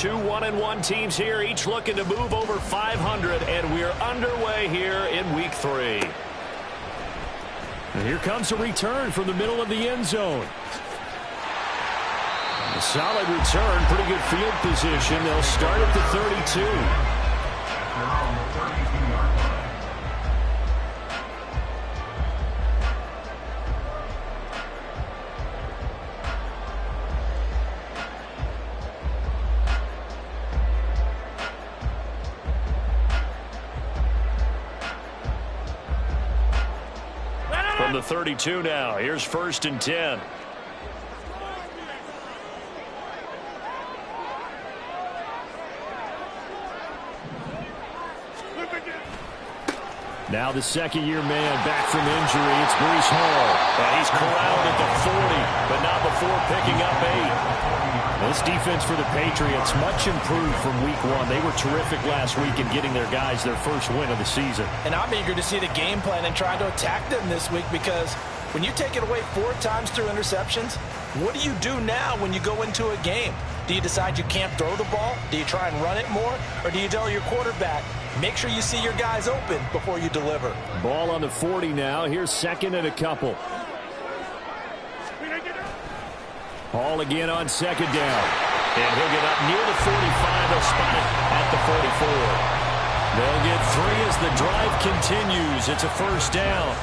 Two 1-1 teams here, each looking to move over 500, and we're underway here in Week 3. And here comes a return from the middle of the end zone. A solid return, pretty good field position. They'll start at the 32. From the 32 now, here's 1st and 10. Now the second-year man back from injury. It's Breece Hall. And he's corralled at the 40, but not before picking up 8. This defense for the Patriots, much improved from Week 1. They were terrific last week in getting their guys their first win of the season. And I'm eager to see the game plan and try to attack them this week, because when you take it away 4 times through interceptions, what do you do now when you go into a game? Do you decide you can't throw the ball? Do you try and run it more? Or do you tell your quarterback, make sure you see your guys open before you deliver? Ball on the 40 now. Here's second and a couple. Hall again on second down. And he'll get up near the 45. They'll spot it at the 44. They'll get 3 as the drive continues. It's a first down.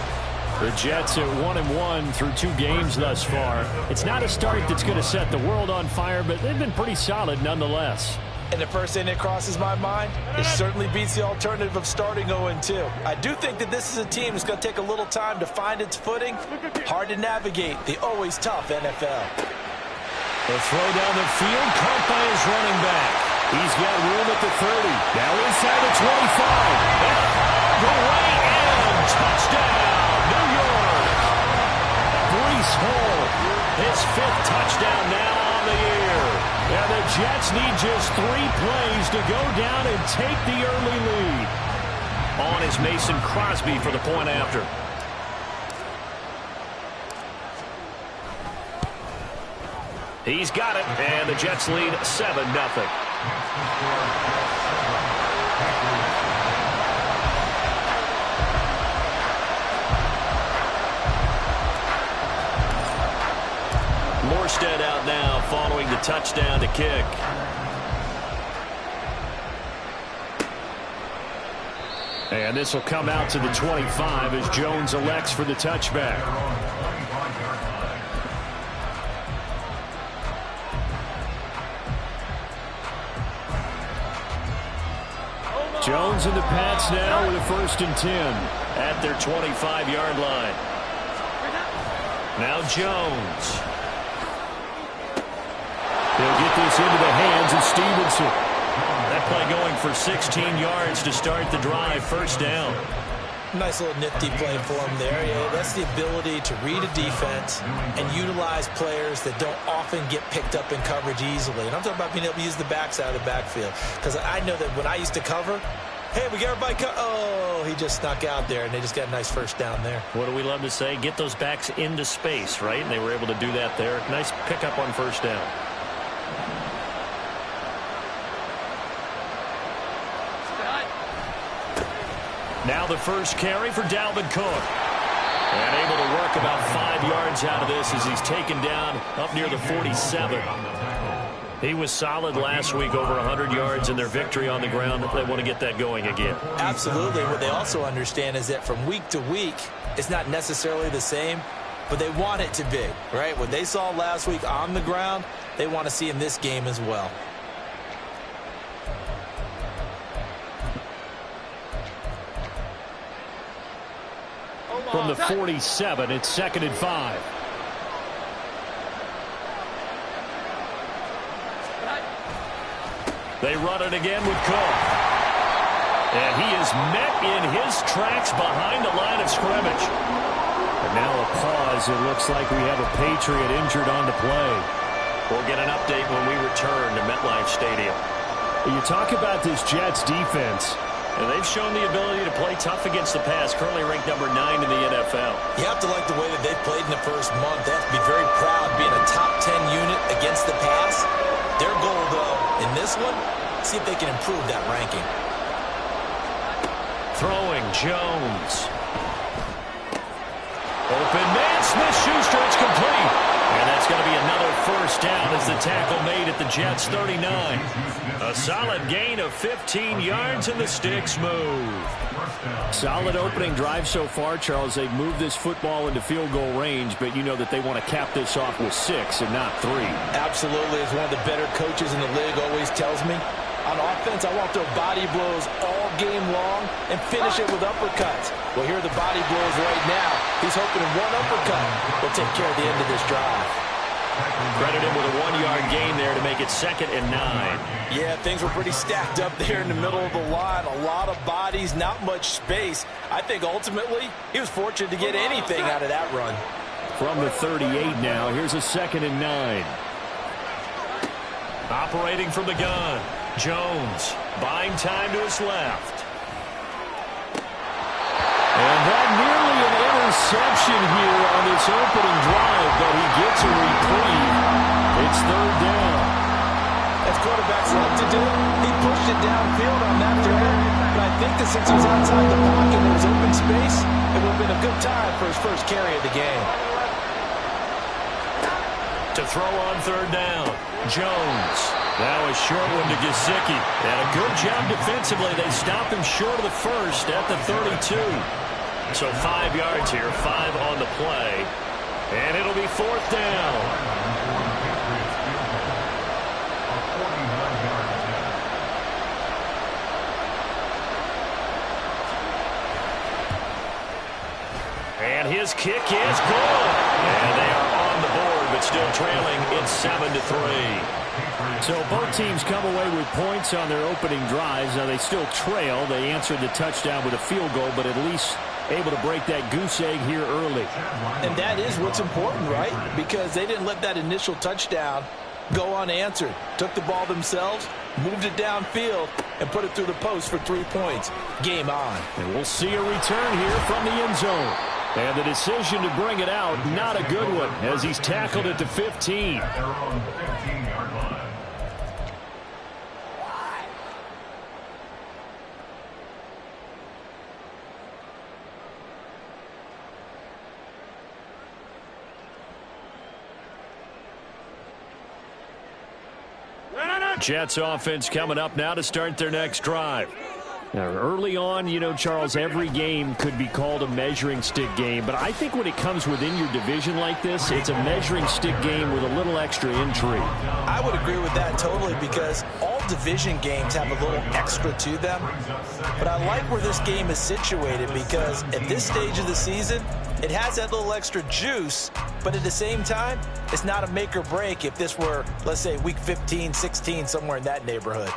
The Jets at 1-1 through 2 games thus far. It's not a start that's going to set the world on fire, but they've been pretty solid nonetheless. And the first thing that crosses my mind, it certainly beats the alternative of starting 0-2. I do think that this is a team that's going to take a little time to find its footing. Hard to navigate the always tough NFL. The throw down the field, caught by his running back. He's got room at the 30. Now inside the 25. Go right in. Touchdown, New York. Breece Hall, his 5th touchdown now on the year. And the Jets need just 3 plays to go down and take the early lead. On is Mason Crosby for the point after. He's got it, and the Jets lead 7-0. Morstead out now following the touchdown to kick. And this will come out to the 25 as Jones elects for the touchback. Jones and the Pats now with a 1st and 10 at their 25-yard line. Now Jones. He'll get this into the hands of Stevenson. That play going for 16 yards to start the drive. First down. Nice little nifty play for him there. Yeah, that's the ability to read a defense and utilize players that don't often get picked up in coverage easily. And I'm talking about being able to use the backside of the backfield. Because I know that when I used to cover, hey, we got everybody oh, he just snuck out there, and they just got a nice first down there. What do we love to say? Get those backs into space, right? And they were able to do that there. Nice pickup on first down. Now the first carry for Dalvin Cook. And able to work about 5 yards out of this as he's taken down up near the 47. He was solid last week, over 100 yards in their victory on the ground. They want to get that going again. Absolutely. What they also understand is that from week to week, it's not necessarily the same, but they want it to be, right? What they saw last week on the ground, they want to see in this game as well. From the 47, it's 2nd and 5. They run it again with Cook. And he is met in his tracks behind the line of scrimmage. And now a pause. It looks like we have a Patriot injured on the play. We'll get an update when we return to MetLife Stadium. You talk about this Jets defense. And they've shown the ability to play tough against the pass, currently ranked number 9 in the NFL. You have to like the way that they've played in the first month. They have to be very proud being a top 10 unit against the pass. Their goal, though, in this one, see if they can improve that ranking. Throwing Jones. Open man, Smith-Schuster, it's complete. And that's going to be another first down as the tackle made at the Jets' 39. A solid gain of 15 yards and the sticks move. Solid opening drive so far, Charles. They've moved this football into field goal range, but you know that they want to cap this off with 6 and not 3. Absolutely. As one of the better coaches in the league always tells me, on offense, I want to throw body blows all game long and finish it with uppercuts. Well, here are the body blows right now. He's hoping one uppercut will take care of the end of this drive. Credit him with a 1-yard gain there to make it 2nd and 9. Yeah, things were pretty stacked up there in the middle of the line. A lot of bodies, not much space. I think ultimately he was fortunate to get anything out of that run. From the 38 now, here's a 2nd and 9. Operating from the gun. Jones buying time to his left. And that nearly an interception here on this opening drive, but he gets a reprieve. It's 3rd down. As quarterbacks like to do, he pushed it downfield on that drive. But I think that since he was outside the pocket and there was open space, it would have been a good time for his first carry of the game. To throw on 3rd down, Jones. Now a short one to Gesicki. And a good job defensively. They stop him short of the first at the 32. So 5 yards here, 5 on the play. And it'll be 4th down. And his kick is good. And they are on the board, but still trailing. It's 7-3. So both teams come away with points on their opening drives. Now they still trail. They answered the touchdown with a field goal, but at least able to break that goose egg here early. And that is what's important, right? Because they didn't let that initial touchdown go unanswered. Took the ball themselves, moved it downfield, and put it through the post for 3 points. Game on. And we'll see a return here from the end zone. And the decision to bring it out, not a good one, as he's tackled at the 15. Jets offense coming up now to start their next drive. Now, early on, you know, Charles, every game could be called a measuring stick game. But I think when it comes within your division like this, it's a measuring stick game with a little extra intrigue. I would agree with that totally because all division games have a little extra to them. But I like where this game is situated because at this stage of the season, it has that little extra juice, but at the same time, it's not a make or break if this were, let's say, week 15, 16, somewhere in that neighborhood.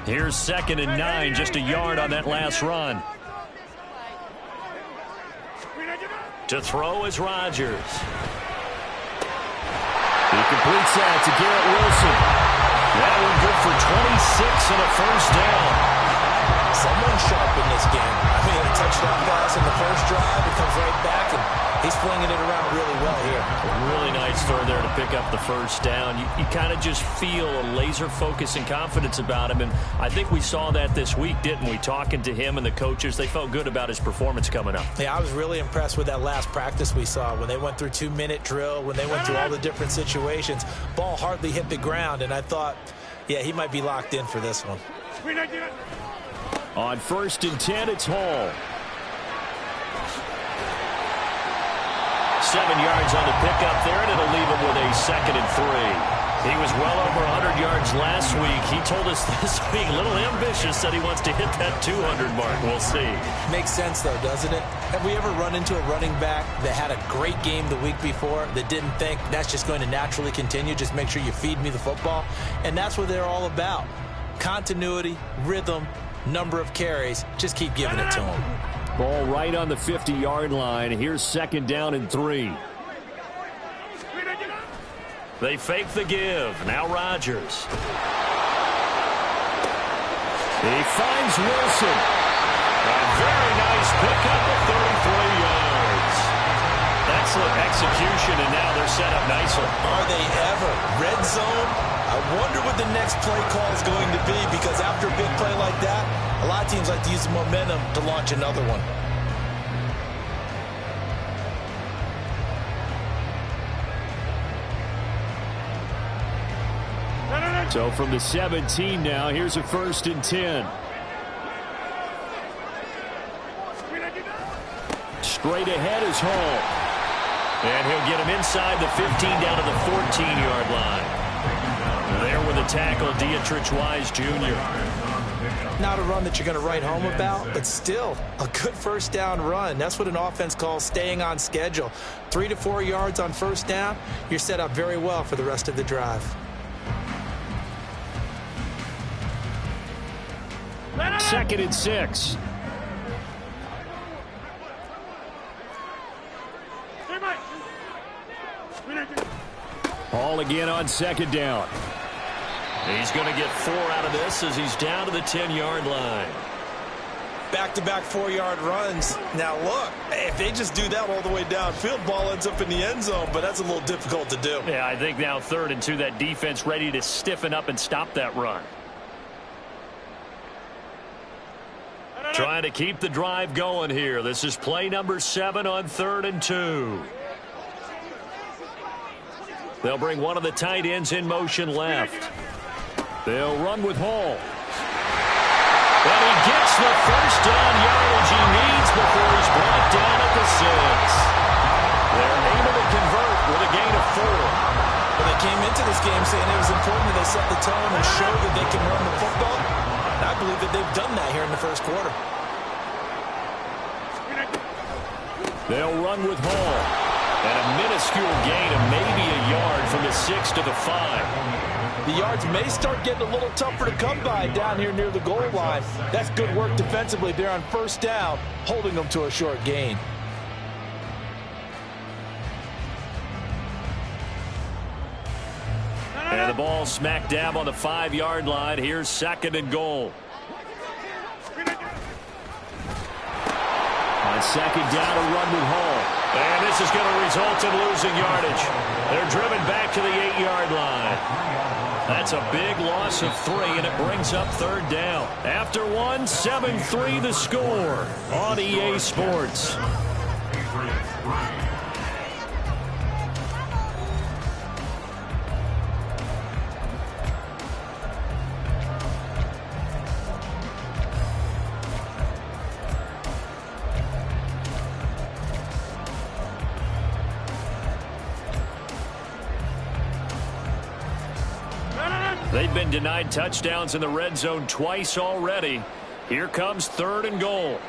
Here's 2nd and 9, just a yard on that last run. To throw is Rodgers. He completes that to Garrett Wilson. That one good for 26 and a first down. Someone sharp in this game. I mean, a touchdown pass in the first drive. It comes right back, and he's flinging it around really well here. A really nice throw there to pick up the first down. You kind of just feel a laser focus and confidence about him, and I think we saw that this week, didn't we? Talking to him and the coaches, they felt good about his performance coming up. Yeah, I was really impressed with that last practice we saw when they went through 2-minute drill, when they went through all the different situations. Ball hardly hit the ground, and I thought, yeah, he might be locked in for this one. On 1st and 10, it's Hall. 7 yards on the pickup there, and it'll leave him with a 2nd and 3. He was well over 100 yards last week. He told us this week, a little ambitious, said he wants to hit that 200 mark. We'll see. Makes sense, though, doesn't it? Have we ever run into a running back that had a great game the week before that didn't think that's just going to naturally continue? Just make sure you feed me the football. And that's what they're all about. Continuity, rhythm, number of carries. Just keep giving it to him. Ball right on the 50-yard line. Here's 2nd down and 3. They fake the give. Now Rodgers. He finds Wilson. A very nice pickup of 33 yards. Excellent execution, and now they're set up nicely. Are they ever? Red zone? I next play call is going to be, because after a big play like that, a lot of teams like to use the momentum to launch another one. So from the 17 now, here's a 1st and 10. Straight ahead is Hall. And he'll get him inside the 15 down to the 14-yard line. There with a tackle, Dietrich Wise Jr. Not a run that you're going to write home about, but still a good first down run. That's what an offense calls staying on schedule. 3 to 4 yards on first down, you're set up very well for the rest of the drive. 2nd and 6. Hall again on 2nd down. He's going to get 4 out of this as he's down to the 10-yard line. Back-to-back 4-yard runs. Now, look, if they just do that all the way downfield, ball ends up in the end zone, but that's a little difficult to do. Yeah, I think now 3rd and 2, that defense ready to stiffen up and stop that run. Trying to keep the drive going here. This is play number 7 on 3rd and 2. They'll bring one of the tight ends in motion left. They'll run with Hall. And he gets the first down yardage he needs before he's brought down at the 6. They're able to convert with a gain of 4. Well, they came into this game saying it was important that they set the tone and show that they can run the football. And I believe that they've done that here in the first quarter. They'll run with Hall. And a minuscule gain of maybe a yard from the 6 to the 5. The yards may start getting a little tougher to come by down here near the goal line. That's good work defensively there on first down, holding them to a short gain. And the ball smack dab on the 5-yard line. Here's 2nd and goal. On 2nd down, a run with Hall. And this is going to result in losing yardage. They're driven back to the 8-yard line. That's a big loss of 3, and it brings up 3rd down. After 1, 7-3 the score on EA Sports. They've been denied touchdowns in the red zone twice already. Here comes 3rd and goal.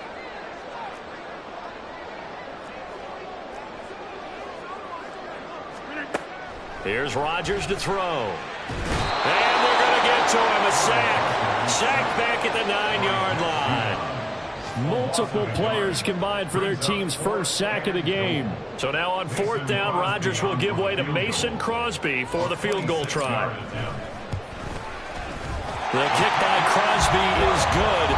Here's Rodgers to throw. And they're going to get to him. A sack. Sack back at the 9-yard line. Multiple players combined for their team's first sack of the game. So now on 4th down, Rodgers will give way to Mason Crosby for the field goal try. The kick by Crosby is good.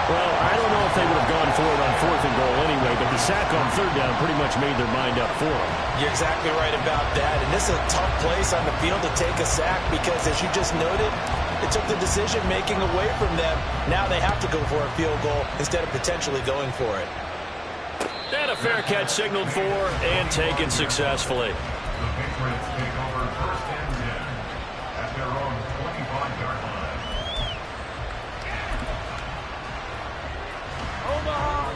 Well, I don't know if they would have gone for it on 4th and goal anyway, but the sack on 3rd down pretty much made their mind up for them. You're exactly right about that. And this is a tough place on the field to take a sack because, as you just noted, it took the decision-making away from them. Now they have to go for a field goal instead of potentially going for it. And a fair catch signaled for and taken successfully.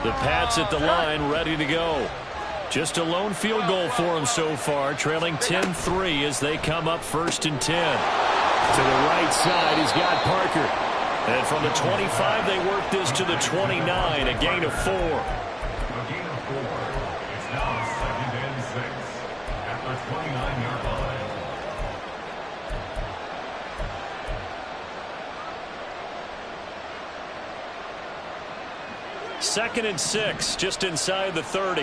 The Pats at the line, ready to go. Just a lone field goal for them so far, trailing 10-3 as they come up 1st and 10. To the right side, he's got Parker. And from the 25, they work this to the 29, a gain of 4. A gain of 4. It's now 2nd and 6 at the 29-yard line. 2nd and 6, just inside the 30.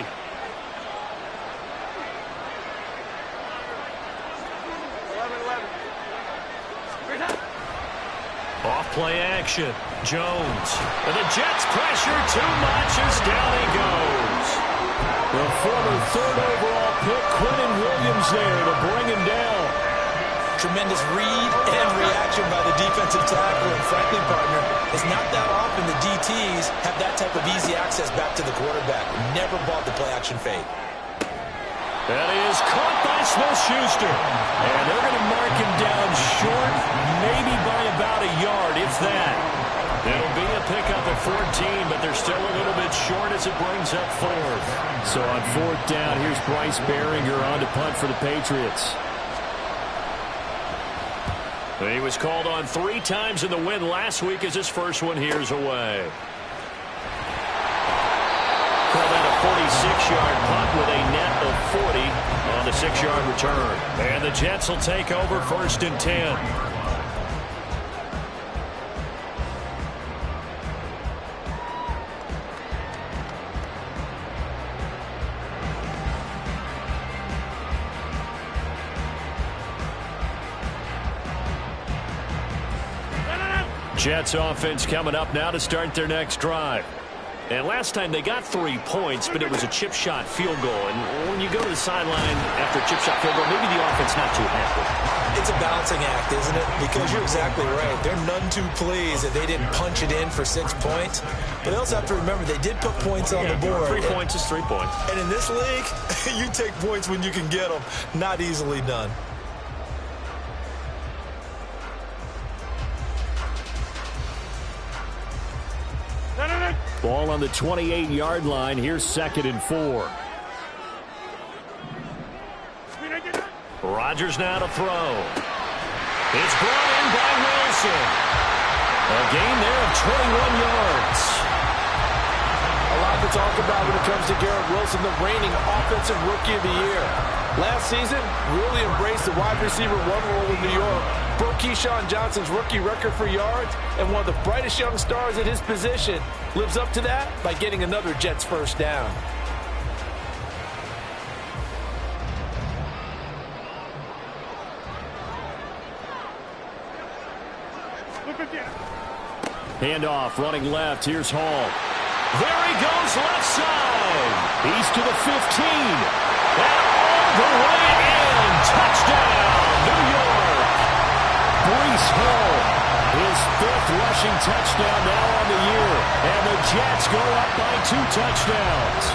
Off play action. Jones. And the Jets pressure too much as down he goes. The former 3rd overall pick, Quentin Williams there to bring him down. Tremendous read and reaction by the defensive tackle. And frankly, partner, it's not that often the DTs have that type of easy access back to the quarterback. Never bought the play-action fade. That is caught by Smith-Schuster. And they're going to mark him down short, maybe by about a yard, if that. It'll be a pickup at 14, but they're still a little bit short as it brings up fourth. So on fourth down, here's Bryce Behringer on to punt for the Patriots. He was called on 3 times in the win last week as his first one here's away. Call that a 46-yard punt with a net of 40 on the 6-yard return. And the Jets will take over 1st and 10. Jets offense coming up now to start their next drive. And last time they got 3 points, but it was a chip shot field goal. And when you go to the sideline after a chip shot field goal, maybe the offense not too happy. It's a balancing act, isn't it? Because you're exactly right. They're none too pleased that they didn't punch it in for 6 points. But they also have to remember they did put points on the board. 3 points is 3 points. And in this league, you take points when you can get them. Not easily done. Ball on the 28-yard line. Here's 2nd and 4. Rodgers now to throw. It's brought in by Wilson. A gain there of 21 yards. A lot to talk about when it comes to Garrett Wilson, the reigning offensive rookie of the year. Last season, really embraced the wide receiver 1 role in New York. Broke Keyshawn Johnson's rookie record for yards, and one of the brightest young stars at his position lives up to that by getting another Jets first down. Handoff, running left. Here's Hall. There he goes, left side. He's to the 15. And all the way in. Touchdown, New York. Breece Hall, his 5th rushing touchdown now on the year. And the Jets go up by 2 touchdowns.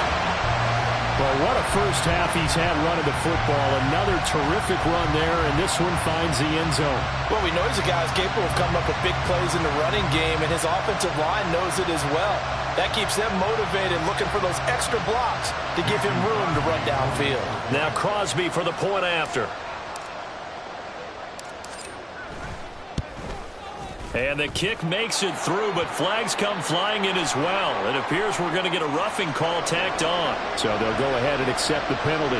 Well, what a first half he's had running the football. Another terrific run there, and this one finds the end zone. Well, we know he's a guy who's capable of coming up with big plays in the running game, and his offensive line knows it as well. That keeps them motivated, looking for those extra blocks to give him room to run downfield. Now Crosby for the point after. And the kick makes it through, but flags come flying in as well. It appears we're going to get a roughing call tacked on. So they'll go ahead and accept the penalty.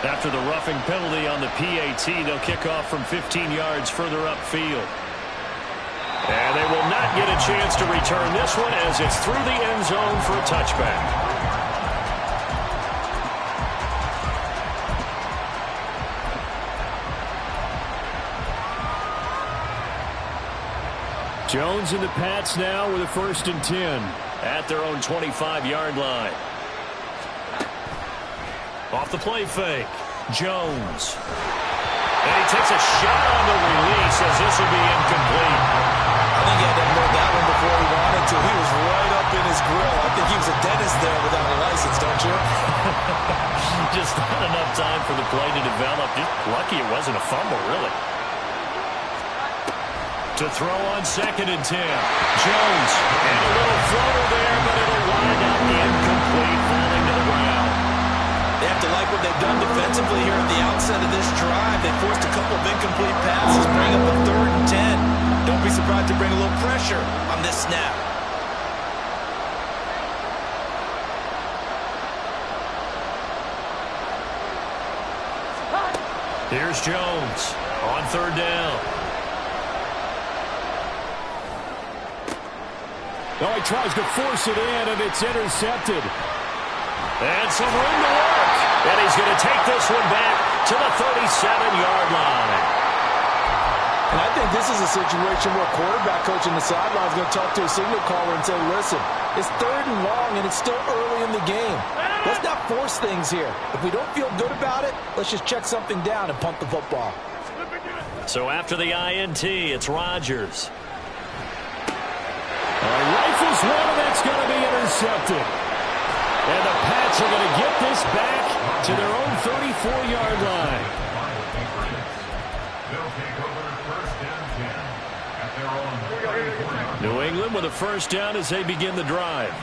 After the roughing penalty on the PAT, they'll kick off from 15 yards further upfield. And they will not get a chance to return this one as it's through the end zone for a touchback. Jones and the Pats now with a 1st and 10 at their own 25-yard line. Off the play fake, Jones. And he takes a shot on the release as this will be incomplete. I think he had to unload that one before he wanted to. He was right up in his grill. I think he was a dentist there without a license, don't you? Just not enough time for the play to develop. Just lucky it wasn't a fumble, really. To throw on 2nd and 10. Jones. And a little floater there, but it'll wind up incomplete, falling to the ground. They have to like what they've done defensively here at the outset of this drive. They forced a couple of incomplete passes, bring up a 3rd and 10. Don't be surprised to bring a little pressure on this snap. Here's Jones on 3rd down. Oh, he tries to force it in, and it's intercepted. And some room to work. And he's going to take this one back to the 37-yard line. And I think this is a situation where quarterback coach on the sideline is going to talk to a signal caller and say, listen, it's 3rd and long and it's still early in the game. Let's not force things here. If we don't feel good about it, let's just check something down and punt the football. So after the INT, it's Rodgers. Rifles one, and that's going to be intercepted. And the Pats are going to get this back to their own 34-yard line. They'll take over 1st and 10 at their own 34. New England with a first down as they begin the drive.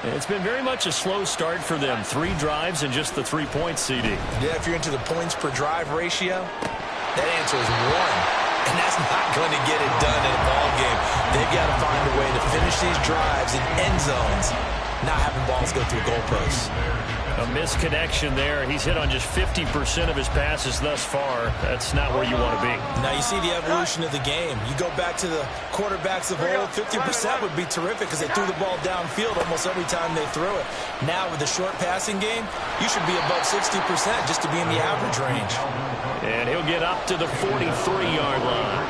It's been very much a slow start for them. 3 drives and just the 3 points, CD. Yeah, if you're into the points per drive ratio, that answer is 1. And that's not going to get it done in a ball game. They've got to find a way to finish these drives in end zones, not having balls go through goalposts. A misconnection there. He's hit on just 50% of his passes thus far. That's not where you want to be. Now you see the evolution of the game. You go back to the quarterbacks of old, 50% would be terrific because they threw the ball downfield almost every time they threw it. Now with the short passing game, you should be above 60% just to be in the average range. And he'll get up to the 43-yard line.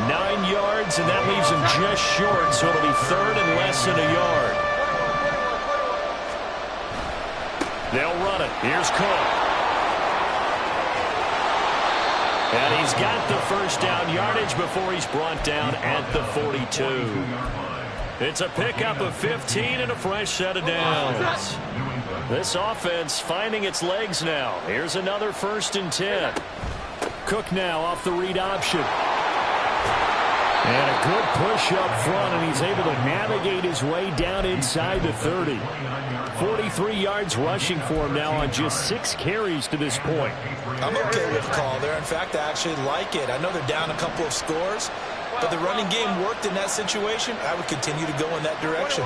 9 yards, and that leaves him just short, so it'll be 3rd and less than a yard. They'll run it. Here's Cook. And he's got the first down yardage before he's brought down at the 42. It's a pickup of 15 and a fresh set of downs. This offense finding its legs now. Here's another 1st and 10. Cook now off the read option. And a good push up front, and he's able to navigate his way down inside the 30. 43 yards rushing for him now on just 6 carries to this point. I'm okay with the call there. In fact, I actually like it. I know they're down a couple of scores, but the running game worked in that situation. I would continue to go in that direction.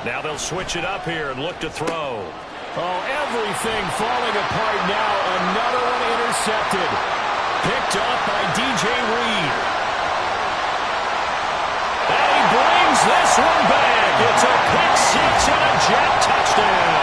Now they'll switch it up here and look to throw. Oh, everything falling apart now. Another one intercepted. Picked up by DJ Reed. And he brings this one back. It's a pick 6 and a Jet touchdown.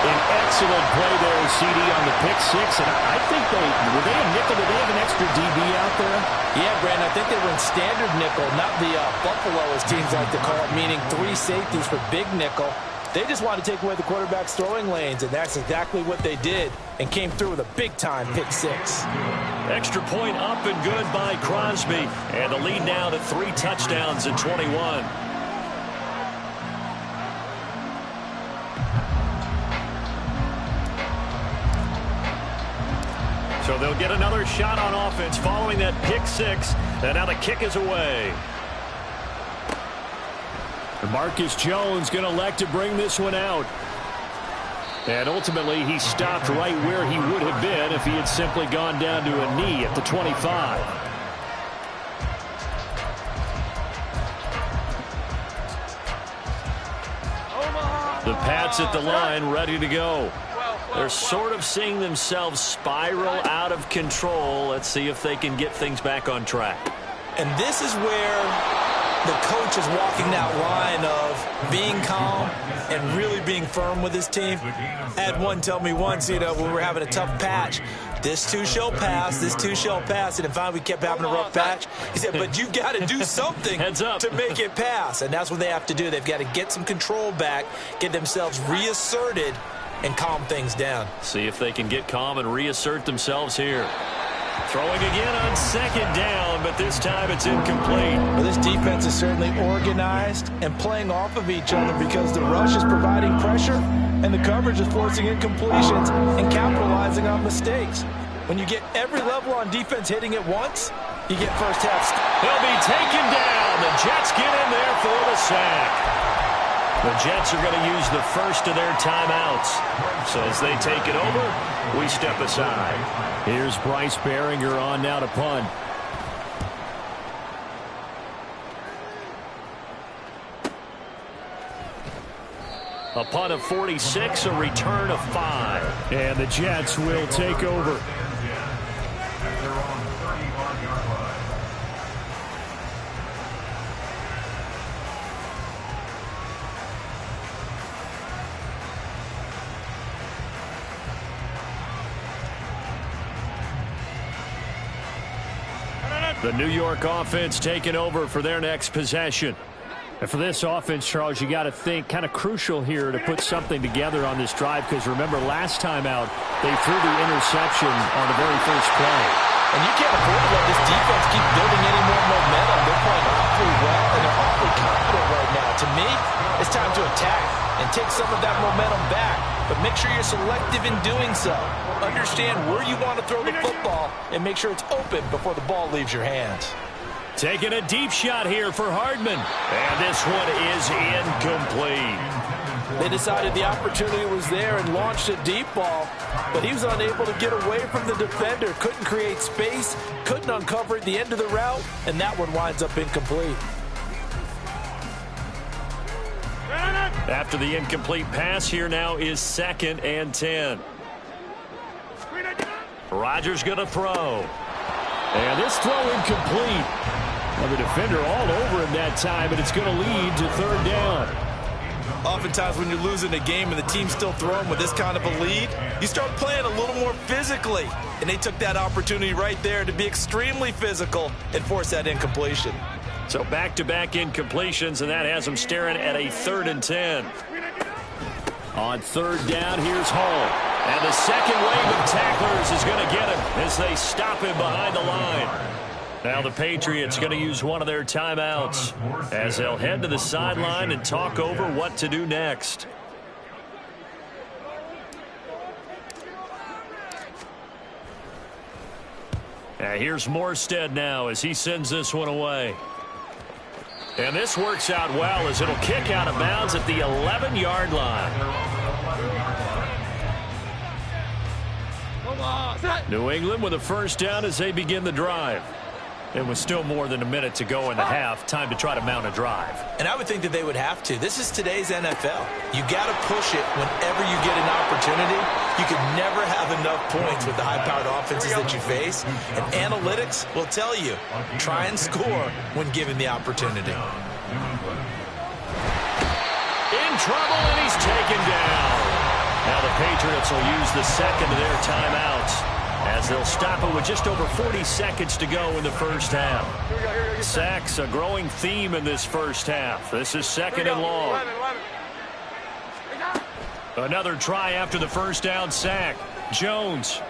An excellent play there, CD, on the pick 6. And I think were they a nickel? Did they have an extra DB out there? Yeah, Brandon, I think they were in standard nickel, not the Buffalo, as teams like to call it, meaning 3 safeties for big nickel. They just want to take away the quarterback's throwing lanes, and that's exactly what they did and came through with a big-time pick 6. Extra point up and good by Crosby. And the lead now to 3 touchdowns at 21. So they'll get another shot on offense following that pick 6. And now the kick is away. Marcus Jones going to elect to bring this one out. And ultimately, he stopped right where he would have been if he had simply gone down to a knee at the 25. The Pats at the line, ready to go. They're sort of seeing themselves spiral out of control. Let's see if they can get things back on track. And this is where the coach is walking that line of being calm and really being firm with his team. I had one tell me once, when we were having a tough patch, this too shall pass, this too shall pass. And finally we kept having a rough patch. He said, but you've got to do something to make it pass. And that's what they have to do. They've got to get some control back, get themselves reasserted, and calm things down. See if they can get calm and reassert themselves here. Throwing again on 2nd down, but this time it's incomplete. Well, this defense is certainly organized and playing off of each other because the rush is providing pressure and the coverage is forcing incompletions and capitalizing on mistakes. When you get every level on defense hitting at once, you get first half. He'll be taken down. The Jets get in there for the sack. The Jets are going to use the first of their timeouts. So as they take it over, we step aside. Here's Bryce Behringer on now to punt. A punt of 46, a return of 5. And the Jets will take over. The New York offense taking over for their next possession. And for this offense, Charles, you got to think kind of crucial here to put something together on this drive, because remember last time out they threw the interception on the very first play. And you can't afford to let this defense keep building any more momentum. They're playing awfully well, and they're awfully confident right now. To me, it's time to attack and take some of that momentum back. But make sure you're selective in doing so. Understand where you want to throw the football and make sure it's open before the ball leaves your hands. Taking a deep shot here for Hardman. And this one is incomplete. They decided the opportunity was there and launched a deep ball, but he was unable to get away from the defender. Couldn't create space, couldn't uncover at the end of the route, and that one winds up incomplete. After the incomplete pass, here now is 2nd and 10. Rodgers going to throw. And this throw incomplete. Well, the defender all over him that time, and it's going to lead to 3rd down. Oftentimes when you're losing a game and the team's still throwing with this kind of a lead, you start playing a little more physically. And they took that opportunity right there to be extremely physical and force that incompletion. So back-to-back incompletions, and that has them staring at a 3rd and 10. On 3rd down, here's Hall. And the second wave of tacklers is going to get him as they stop him behind the line. Now the Patriots going to use one of their timeouts as they'll head to the sideline and talk over what to do next. Here's Morstead now as he sends this one away. And this works out well as it'll kick out of bounds at the 11-yard line. New England with a 1st down as they begin the drive. It was still more than a minute to go in the half. Time to try to mount a drive. And I would think that they would have to. This is today's NFL. You got to push it whenever you get an opportunity. You can never have enough points with the high-powered offenses that you face. And analytics will tell you, try and score when given the opportunity. In trouble, and he's taken down. Now the Patriots will use the second of their timeouts as they'll stop it with just over 40 seconds to go in the first half. Sacks, a growing theme in this first half. This is 2nd and long. Another try after the first down sack. Jones.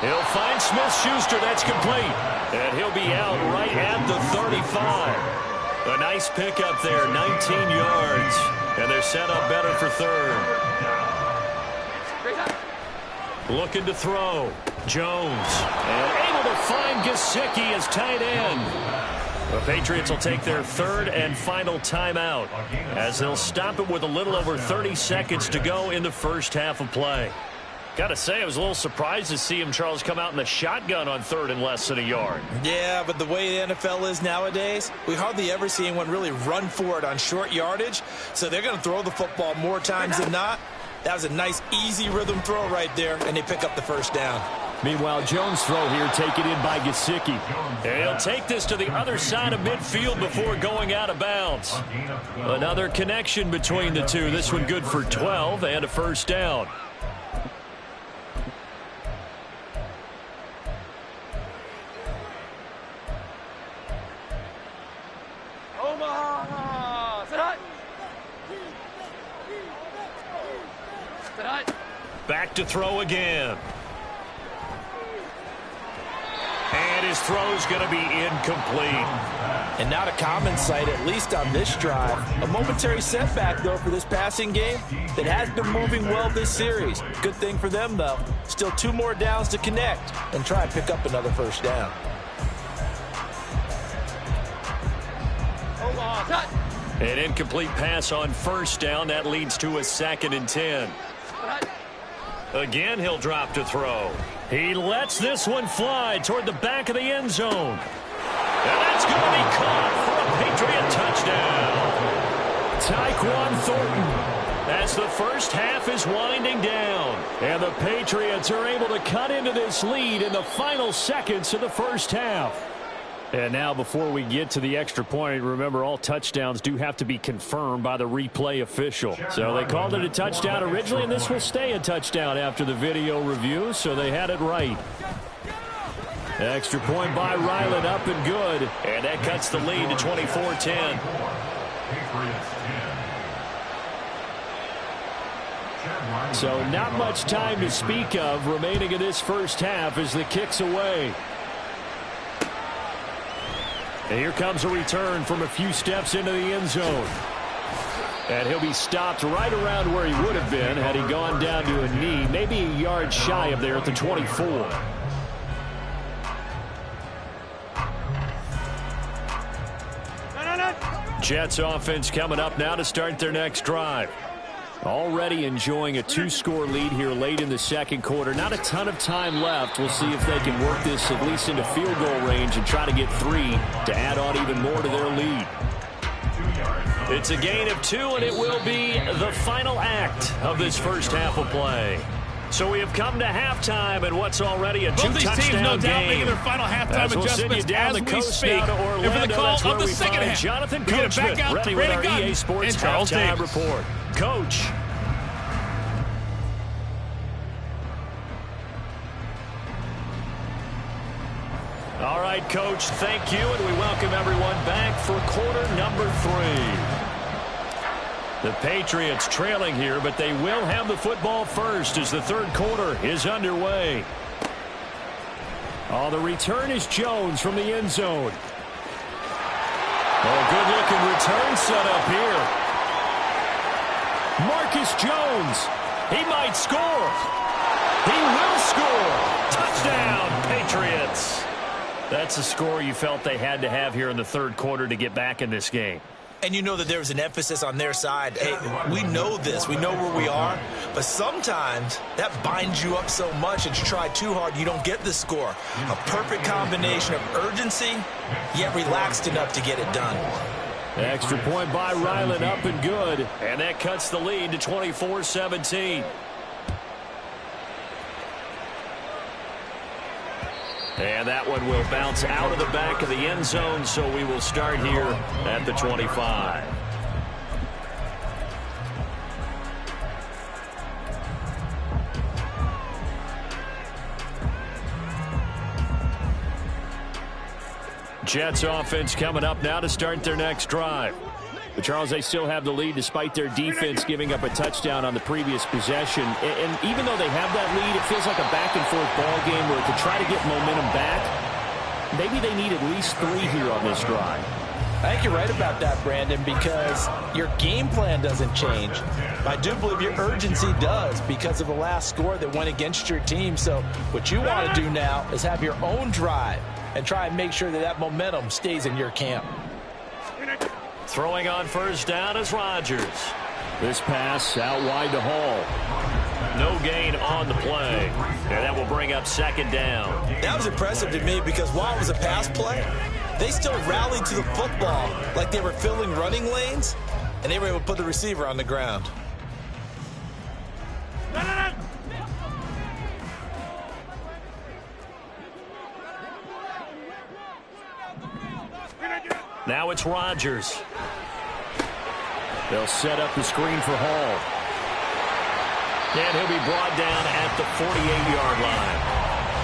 He'll find Smith-Schuster. That's complete. And he'll be out right at the 35. A nice pickup there, 19 yards. And they're set up better for 3rd. Looking to throw. Jones. And able to find Gesicki as tight end. The Patriots will take their 3rd and final timeout as they'll stop it with a little over 30 seconds to go in the first half of play. Got to say, I was a little surprised to see him, Charles, come out in the shotgun on 3rd and less than a yard. Yeah, but the way the NFL is nowadays, we hardly ever see anyone really run for it on short yardage. So they're going to throw the football more times than not. That was a nice, easy rhythm throw right there, and they pick up the 1st down. Meanwhile, Jones' throw here taken in by Gesicki. And he'll take this to the other side of midfield before going out of bounds. Another connection between the two. This one good for 12 and a 1st down. Back to throw again. And his throw's going to be incomplete. And not a common sight, at least on this drive. A momentary setback, though, for this passing game that has been moving well this series. Good thing for them, though. Still 2 more downs to connect and try and pick up another 1st down. An incomplete pass on 1st down. That leads to a 2nd and 10. Again, he'll drop to throw. He lets this one fly toward the back of the end zone. And that's going to be caught for a Patriot touchdown. Tyquan Thornton. As the first half is winding down. And the Patriots are able to cut into this lead in the final seconds of the first half. And now before we get to the extra point, remember all touchdowns do have to be confirmed by the replay official. So they called it a touchdown originally, and this will stay a touchdown after the video review, so they had it right. Extra point by Ryland, up and good. And that cuts the lead to 24-10. So not much time to speak of remaining in this first half as the kick's away. And here comes a return from a few steps into the end zone. And he'll be stopped right around where he would have been had he gone down to a knee, maybe a yard shy of there at the 24. Jets offense coming up now to start their next drive. Already enjoying a 2-score lead here late in the second quarter. Not a ton of time left. We'll see if they can work this at least into field goal range and try to get 3 to add on even more to their lead. It's a gain of 2, and it will be the final act of this first half of play. So we have come to halftime, and what's already a 2-touchdown game. Both these teams, no doubt, making their final halftime adjustments as we speak. And for the call of the second half, Jonathan we get it back out to Brandon Gunn EA Sports and Charles halftime Davis. report. Coach. All right, Coach, thank you, and we welcome everyone back for quarter number 3. The Patriots trailing here, but they will have the football first as the third quarter is underway. Oh, the return is Jones from the end zone. Oh, good-looking return set up here. Marcus Jones. He might score. He will score. Touchdown, Patriots. That's a score you felt they had to have here in the third quarter to get back in this game. And you know that there was an emphasis on their side. Hey, we know this. We know where we are. But sometimes that binds you up so much that you try too hard, you don't get the score. A perfect combination of urgency, yet relaxed enough to get it done. Extra point by Ryland, up and good. And that cuts the lead to 24-17. And that one will bounce out of the back of the end zone, so we will start here at the 25. Jets offense coming up now to start their next drive. But, Charles, they still have the lead despite their defense giving up a touchdown on the previous possession. And even though they have that lead, it feels like a back-and-forth ball game where to try to get momentum back, maybe they need at least 3 here on this drive. I think you're right about that, Brandon, because your game plan doesn't change. I do believe your urgency does because of the last score that went against your team. So what you want to do now is have your own drive and try and make sure that that momentum stays in your camp. Throwing on first down is Rodgers. This pass out wide to Hall. No gain on the play. And that will bring up second down. That was impressive to me because while it was a pass play, they still rallied to the football like they were filling running lanes, and they were able to put the receiver on the ground. Now it's Rodgers. They'll set up the screen for Hall. And he'll be brought down at the 48-yard line.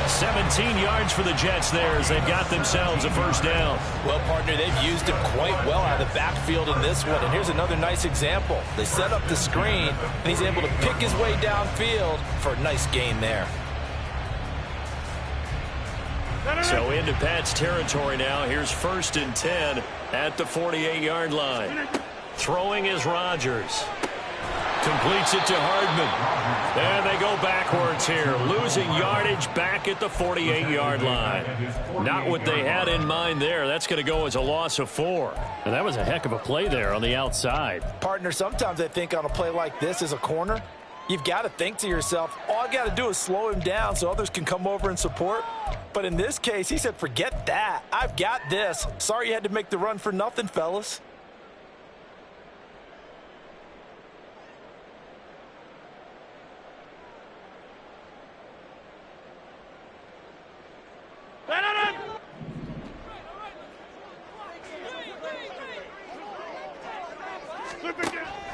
17 yards for the Jets there as they've got themselves a first down. Well, partner, they've used him quite well out of the backfield in this one. And here's another nice example. They set up the screen, and he's able to pick his way downfield for a nice gain there. So into Pat's territory now. Here's 1st and 10 at the 48-yard line. Throwing is Rodgers. Completes it to Hardman. And they go backwards here. Losing yardage back at the 48-yard line. Not what they had in mind there. That's going to go as a loss of 4. And that was a heck of a play there on the outside. Partner, sometimes I think on a play like this as a corner, you've got to think to yourself, all I got to do is slow him down so others can come over and support. But in this case, he said, forget that. I've got this. Sorry you had to make the run for nothing, fellas.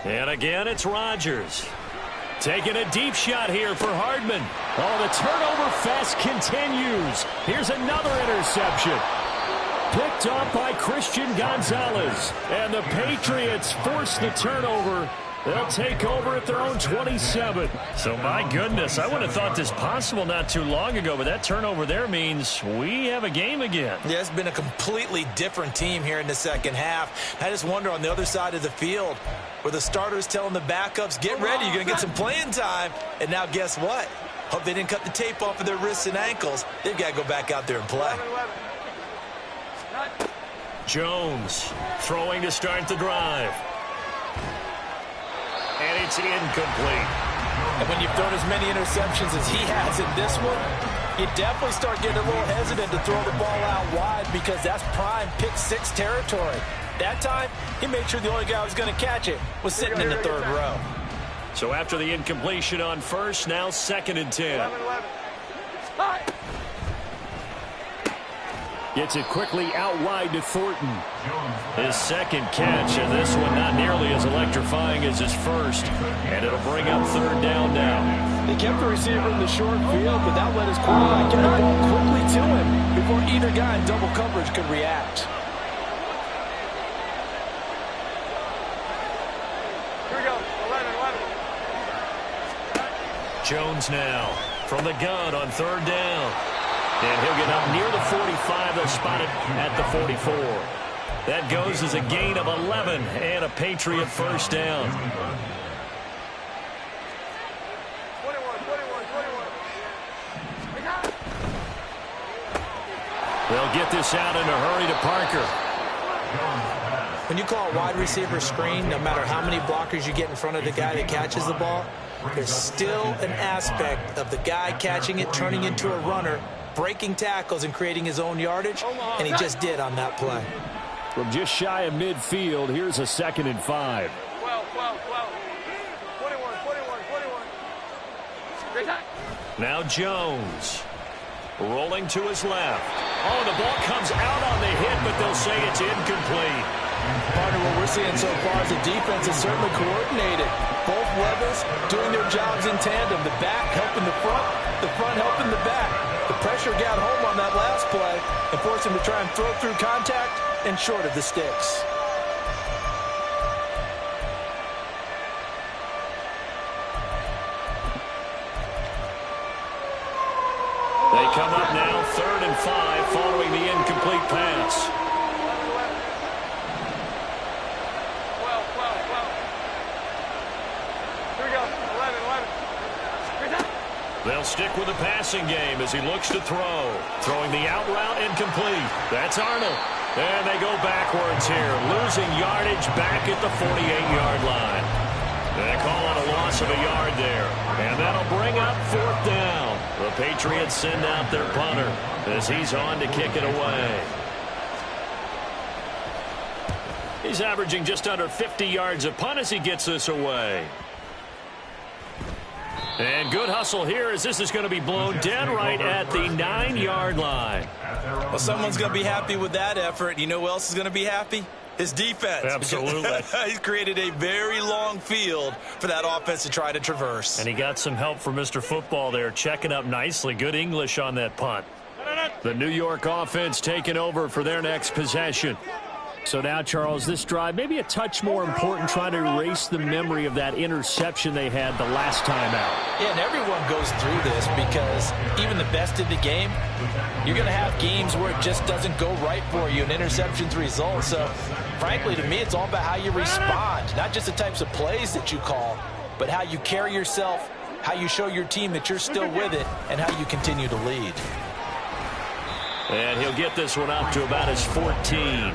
And again, it's Rodgers. Taking a deep shot here for Hardman. Oh, the turnover fest continues. Here's another interception. Picked up by Christian Gonzalez. And the Patriots force the turnover. They'll take over at their own 27. So, my goodness, I would have thought this possible not too long ago, but that turnover there means we have a game again. Yeah, it's been a completely different team here in the second half. I just wonder on the other side of the field where the starters telling the backups, get ready, you're going to get some playing time. And now guess what? Hope they didn't cut the tape off of their wrists and ankles. They've got to go back out there and play. Jones throwing to start the drive. And it's incomplete. And when you've thrown as many interceptions as he has in this one, you definitely start getting a little hesitant to throw the ball out wide because that's prime pick six territory. That time, he made sure the only guy who was going to catch it was sitting in the third row. So after the incompletion on first, now 2nd and 10. Gets it quickly out wide to Thornton. His second catch, and this one not nearly as electrifying as his first. And it'll bring up 3rd down now. They kept the receiver in the short field, but that let his quarterback get the ball quickly to him before either guy in double coverage could react. Here we go, 11. Jones now from the gun on 3rd down. And he'll get up near the 45. They'll spot it at the 44. That goes as a gain of 11 and a Patriot first down. 21. They'll get this out in a hurry to Parker. When you call a wide receiver screen, no matter how many blockers you get in front of the guy that catches the ball, there's still an aspect of the guy catching it, turning into a runner, breaking tackles and creating his own yardage, and he just did on that play. From just shy of midfield, here's a 2nd and 5. 12. 21. Now Jones rolling to his left. Oh, the ball comes out on the hit, but they'll say it's incomplete. Partner, what we're seeing so far is the defense is certainly coordinated. Both levels doing their jobs in tandem. The back helping the front helping the back. The pressure got home on that last play and forced him to try and throw through contact and short of the sticks. They come up now 3rd and 5 following the incomplete pass. 12. Here we go, 11. They'll stick with the passing game as he looks to throw. Throwing the out route incomplete. That's Arnold. And they go backwards here, losing yardage back at the 48-yard line. They call on a loss of a yard there. And that'll bring up 4th down. The Patriots send out their punter as he's on to kick it away. He's averaging just under 50 yards a punt as he gets this away. And good hustle here as this is going to be blown dead right at the 9-yard line. Well, someone's going to be happy with that effort. You know who else is going to be happy? His defense. Absolutely. He's created a very long field for that offense to try to traverse. And he got some help from Mr. Football there, checking up nicely. Good English on that punt. The New York offense taking over for their next possession. So now, Charles, this drive maybe a touch more important, trying to erase the memory of that interception they had the last time out. Yeah, and everyone goes through this because even the best in the game, you're going to have games where it just doesn't go right for you and interceptions result. So, frankly, to me, it's all about how you respond, not just the types of plays that you call, but how you carry yourself, how you show your team that you're still with it, and how you continue to lead. And he'll get this one up to about his 14.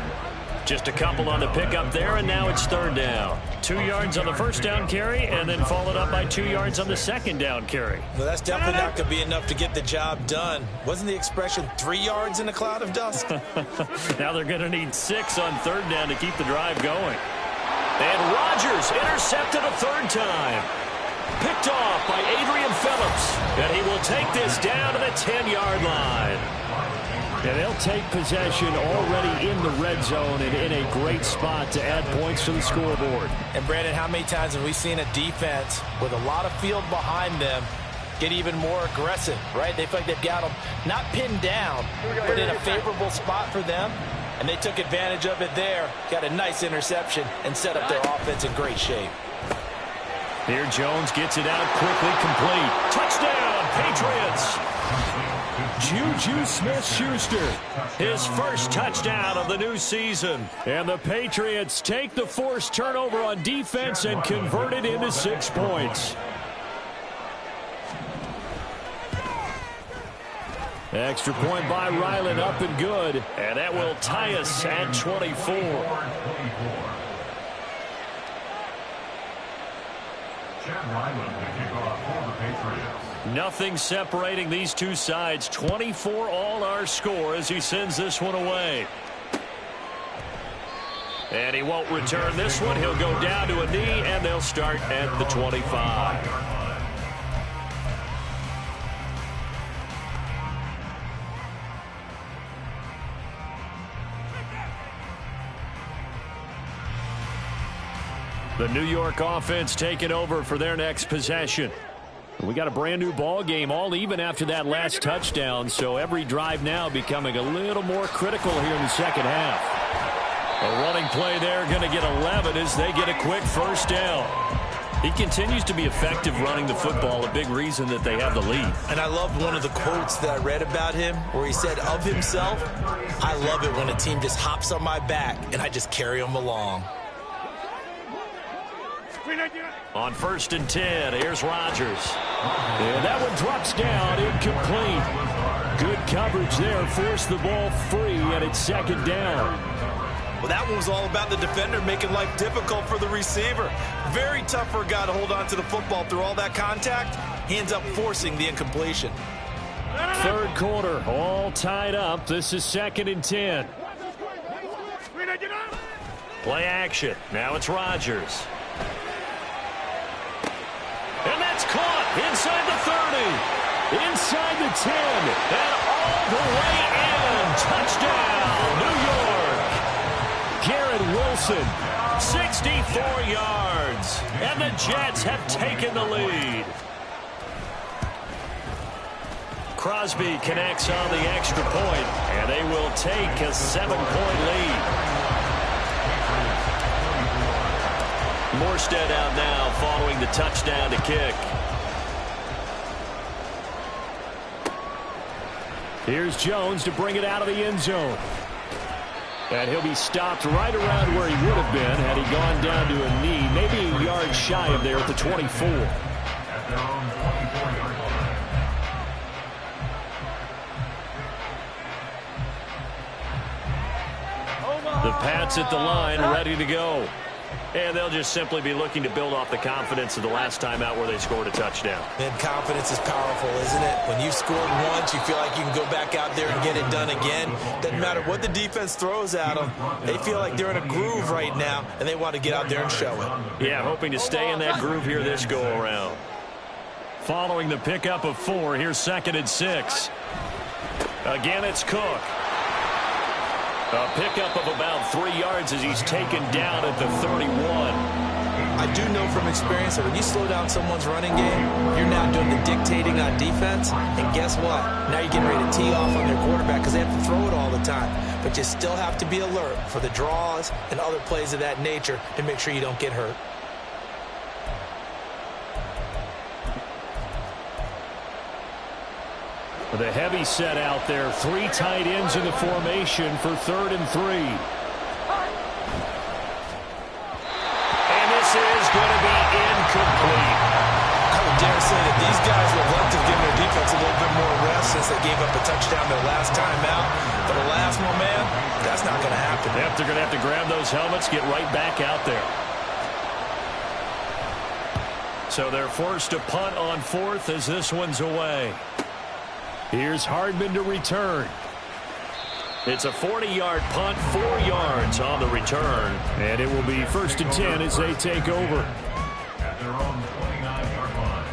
Just a couple on the pickup there, and now it's 3rd down. 2 yards on the first down carry, and then followed up by 2 yards on the second down carry. Well, that's definitely not going to be enough to get the job done. Wasn't the expression 3 yards in a cloud of dust? Now they're going to need 6 on 3rd down to keep the drive going. And Rodgers intercepted a 3rd time. Picked off by Adrian Phillips. And he will take this down to the 10-yard line. And they'll take possession already in the red zone and in a great spot to add points to the scoreboard. And, Brandon, how many times have we seen a defense with a lot of field behind them get even more aggressive, right? They feel like they've got them not pinned down, but in a favorable spot for them. And they took advantage of it there, got a nice interception, and set up their offense in great shape. Here Jones gets it out quickly, complete. Touchdown, Patriots! Juju Smith-Schuster, his first touchdown of the new season. And the Patriots take the forced turnover on defense and convert it into 6 points. Extra point by Ryland, up and good. And that will tie us at 24. Nothing separating these two sides. 24 all our score as he sends this one away. And he won't return this one. He'll go down to a knee, and they'll start at the 25. The New York offense taking over for their next possession. We got a brand new ball game, all even after that last touchdown, so every drive now becoming a little more critical here in the second half. A running play there, going to get 11 as they get a quick first down. He continues to be effective running the football, a big reason that they have the lead. And I loved one of the quotes that I read about him where he said of himself, "I love it when a team just hops on my back and I just carry them along." On 1st and 10, here's Rodgers. And that one drops down, incomplete. Good coverage there, forced the ball free, and it's second down. Well, that one was all about the defender making life difficult for the receiver. Very tough for a guy to hold on to the football through all that contact. He ends up forcing the incompletion. Third quarter, all tied up. This is 2nd and 10. Play action. Now it's Rodgers. And that's caught inside the 30. Inside the 10. And all the way in. Touchdown, New York. Garrett Wilson. 64 yards. And the Jets have taken the lead. Crosby connects on the extra point, and they will take a 7-point lead. Morstead out now following the touchdown to kick. Here's Jones to bring it out of the end zone. And he'll be stopped right around where he would have been had he gone down to a knee, maybe a yard shy of there at the 24. The Pats at the line, ready to go. And they'll just simply be looking to build off the confidence of the last time out where they scored a touchdown. And confidence is powerful, isn't it? When you've scored once, you feel like you can go back out there and get it done again. Doesn't matter what the defense throws at them. They feel like they're in a groove right now, and they want to get out there and show it. Yeah, hoping to stay in that groove here this go-around. Following the pickup of 4, here's 2nd and 6. Again, it's Cook. A pickup of about 3 yards as he's taken down at the 31. I do know from experience that when you slow down someone's running game, you're now doing the dictating on defense. And guess what? Now you're getting ready to tee off on their quarterback because they have to throw it all the time. But you still have to be alert for the draws and other plays of that nature to make sure you don't get hurt. With a heavy set out there, 3 tight ends in the formation for 3rd and 3. And this is going to be incomplete. I would dare say that these guys would love to give their defense a little bit more rest since they gave up a touchdown their last time out. But alas, my man, that's not going to happen. Yep, they're going to have to grab those helmets, get right back out there. So they're forced to punt on 4th as this one's away. Here's Hardman to return. It's a 40-yard punt, 4 yards on the return. And it will be 1st and 10 as they take over. At their own 29-yard line.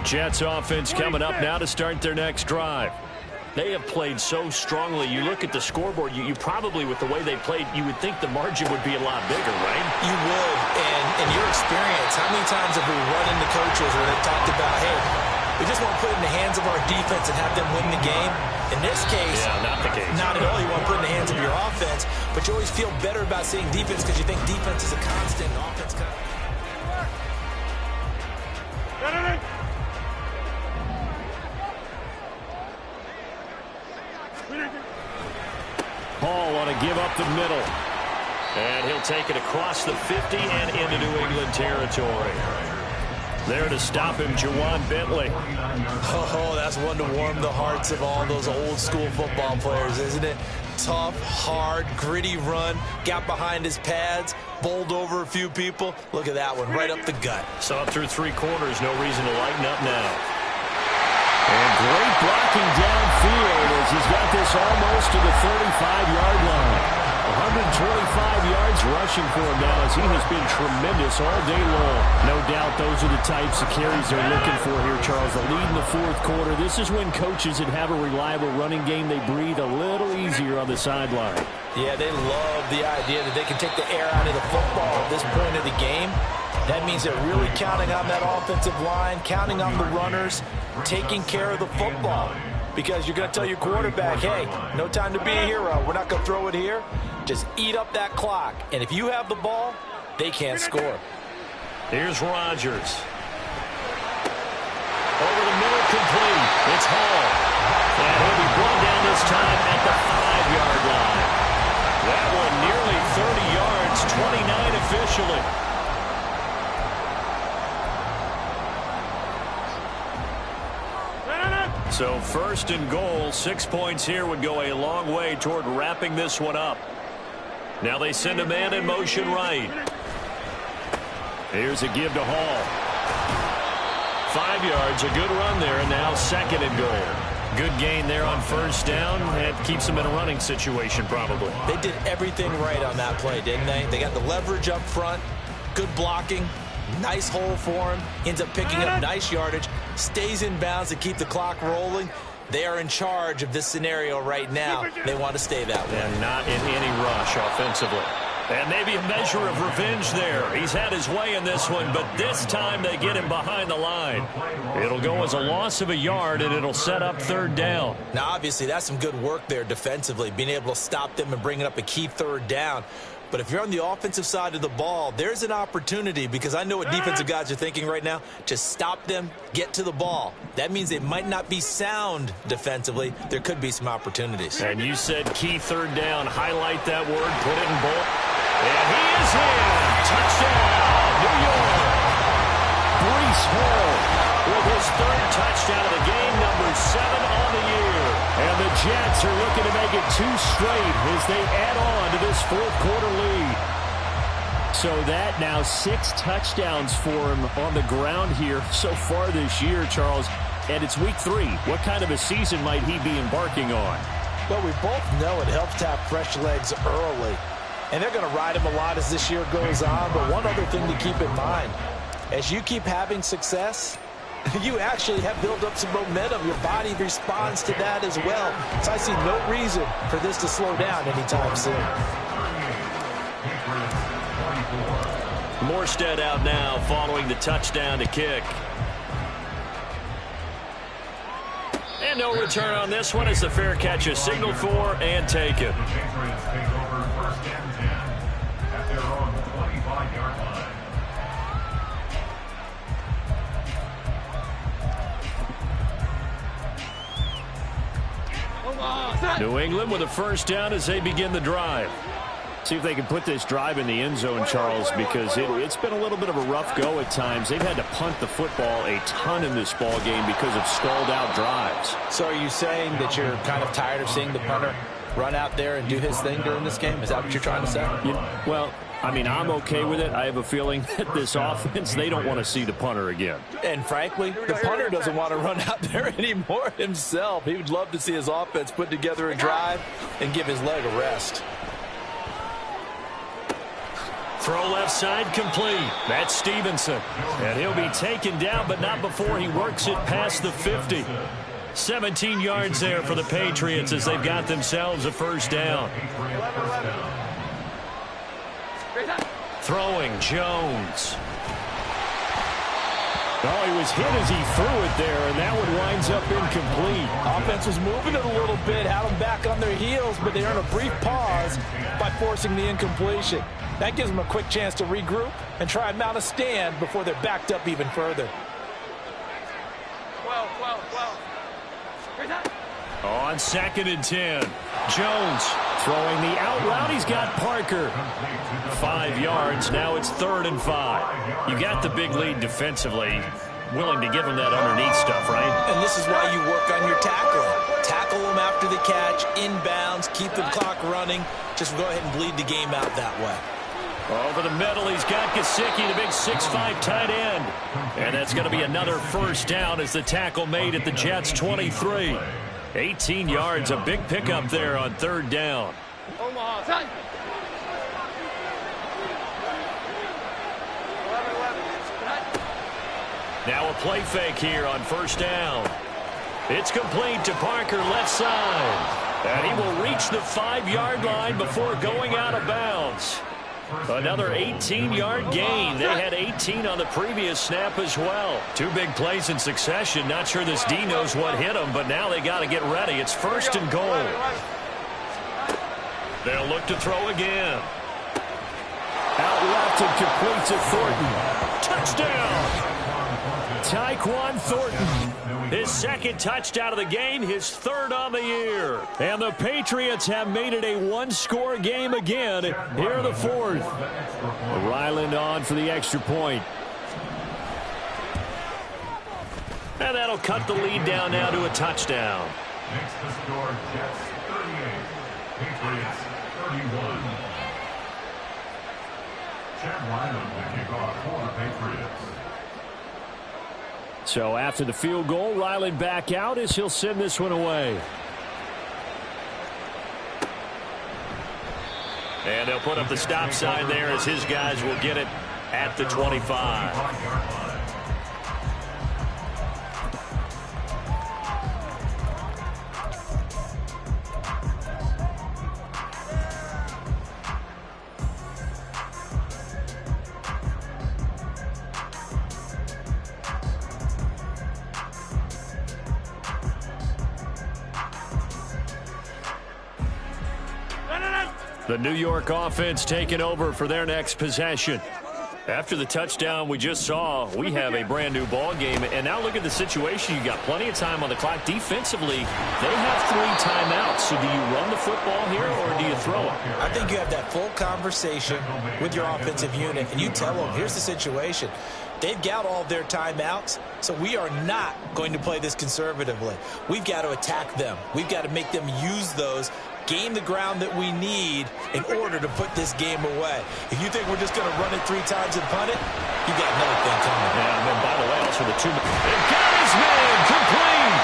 Jets offense coming up now to start their next drive. They have played so strongly. You look at the scoreboard, you probably, with the way they played, you would think the margin would be a lot bigger, right? You would. And in your experience, how many times have we run into coaches where they've talked about, hey, we just want to put it in the hands of our defense and have them win the game? In this case, not the case. Not at all. You want to put it in the hands of your offense, but you always feel better about seeing defense because you think defense is a constant. Offense kind of... Hall want to give up the middle. And he'll take it across the 50 and into New England territory. There to stop him, Juwan Bentley. Oh, that's one to warm the hearts of all those old school football players, isn't it? Tough, hard, gritty run. Got behind his pads, bowled over a few people. Look at that one, right up the gut. Saw it through 3 quarters. No reason to lighten up now. And great blocking downfield as he's got this almost to the 35-yard line. 125 yards rushing for him now as he has been tremendous all day long. No doubt those are the types of carries they're looking for here, Charles. The lead in the 4th quarter. This is when coaches that have a reliable running game, they breathe a little easier on the sideline. Yeah, they love the idea that they can take the air out of the football at this point of the game. That means they're really counting on that offensive line, counting on the runners, taking care of the football. Because you're going to tell your quarterback, hey, no time to be a hero. We're not going to throw it here. Just eat up that clock. And if you have the ball, they can't score. Here's Rodgers. Over the middle, complete. It's Hall. And he'll be brought down this time at the 5-yard line. That one nearly 30 yards, 29 officially. So 1st and goal, 6 points here would go a long way toward wrapping this one up. Now they send a man in motion right. Here's a give to Hall. 5 yards, a good run there, and now 2nd and goal. Good gain there on 1st down. That keeps them in a running situation probably. They did everything right on that play, didn't they? They got the leverage up front, good blocking, nice hole for him, ends up picking up nice yardage, stays in bounds to keep the clock rolling. They are in charge of this scenario right now. They want to stay that way. And not in any rush offensively. And maybe a measure of revenge there. He's had his way in this one, but this time they get him behind the line. It'll go as a loss of a yard, and it'll set up 3rd down. Now, obviously, that's some good work there defensively, being able to stop them and bringing up a key 3rd down. But if you're on the offensive side of the ball, there's an opportunity, because I know what defensive guys are thinking right now. Just stop them, get to the ball. That means they might not be sound defensively. There could be some opportunities. And you said key 3rd down. Highlight that word, put it in bold. And he is in. Touchdown, New York. Breece Hall with his 3rd touchdown of the game, number 7 on the year. And the Jets are looking to make it 2 straight as they add on to this 4th quarter lead. So that now 6 touchdowns for him on the ground here so far this year, Charles. And it's week 3. What kind of a season might he be embarking on? Well, we both know it helps to have fresh legs early. And they're going to ride him a lot as this year goes on. But one other thing to keep in mind, as you keep having success, you actually have built up some momentum. Your body responds to that as well. So I see no reason for this to slow down anytime soon. Morstead out now following the touchdown to kick. And no return on this one as the fair catch is signaled for and taken. New England with a 1st down as they begin the drive. See if they can put this drive in the end zone, Charles, because it's been a little bit of a rough go at times. They've had to punt the football a ton in this ball game because of stalled-out drives. So are you saying that you're kind of tired of seeing the punter run out there and do his thing during this game? Is that what you're trying to say? Well, I mean, I'm okay with it. I have a feeling that this offense, they don't want to see the punter again. And frankly, the punter doesn't want to run out there anymore himself. He would love to see his offense put together a drive and give his leg a rest. Throw left side complete. That's Stevenson. And he'll be taken down, but not before he works it past the 50. 17 yards there for the Patriots as they've got themselves a first down. Throwing Jones. Oh, he was hit as he threw it there, and that one winds up incomplete. Offense was moving it a little bit, had them back on their heels, but they earned a brief pause by forcing the incompletion. That gives them a quick chance to regroup and try and mount a stand before they're backed up even further. 12. On 2nd and 10. Jones throwing the out route. He's got Parker. 5 yards. Now it's 3rd and 5. You got the big lead defensively. Willing to give him that underneath stuff, right? And this is why you work on your tackling. Tackle them after the catch, inbounds, keep the clock running. Just go ahead and bleed the game out that way. Over the middle, he's got Gesicki, the big 6'5" tight end. And that's going to be another first down as the tackle made at the Jets' 23. 18 yards, a big pickup there on 3rd down. Omaha, son. 11. Now a play fake here on 1st down. It's complete to Parker, left side. And he will reach the 5-yard line before going out of bounds. Another 18-yard gain. They had 18 on the previous snap as well. 2 big plays in succession. Not sure this D knows what hit him, but now they got to get ready. It's 1st and goal. They'll look to throw again. Out left and complete to Thornton. Touchdown! Tyquan Thornton. His 2nd touchdown of the game, his 3rd on the year. And the Patriots have made it a 1-score game again here in the 4th. Ryland on for the extra point. And that'll cut the lead down now to a touchdown. Next to score, Jets 38, Patriots 31. Chad Ryland to kick off for the Patriots. So after the field goal, Ryland back out as he'll send this one away. And they'll put up the stop sign there as his guys will get it at the 25. The New York offense taking over for their next possession. After the touchdown we just saw, we have a brand new ball game. And now look at the situation. You got plenty of time on the clock. Defensively, they have 3 timeouts. So do you run the football here or do you throw it? I think you have that full conversation with your offensive unit, and you tell them, here's the situation. They've got all their timeouts, so we are not going to play this conservatively. We've got to attack them. We've got to make them use those, gain the ground that we need in order to put this game away. If you think we're just going to run it 3 times and punt it, you got another thing coming. Yeah, and then by the way, also the 2. They've got his man complete.